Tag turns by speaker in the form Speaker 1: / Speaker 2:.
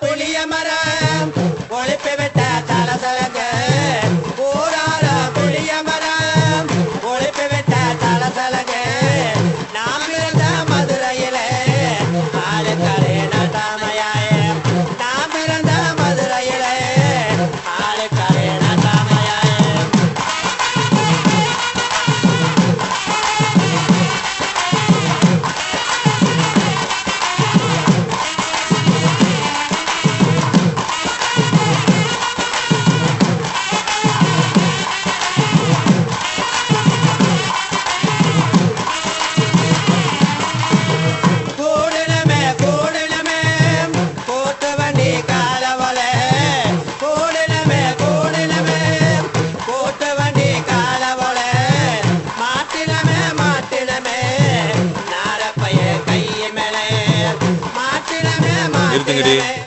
Speaker 1: புளிய மரம் ஒழிப்பு விட்ட தலசலங்க ஊரார புளிய மரம் ஒழிப்பு விட்ட தலசலங்க நாம் இருந்த மதுரையிலே ஆளுக்கரை நட்டாமையாயே நாம் இருந்த மதுரையிலே ஆளுக்கரை நட்டாமையாயே
Speaker 2: நிறுத்துங்கடி.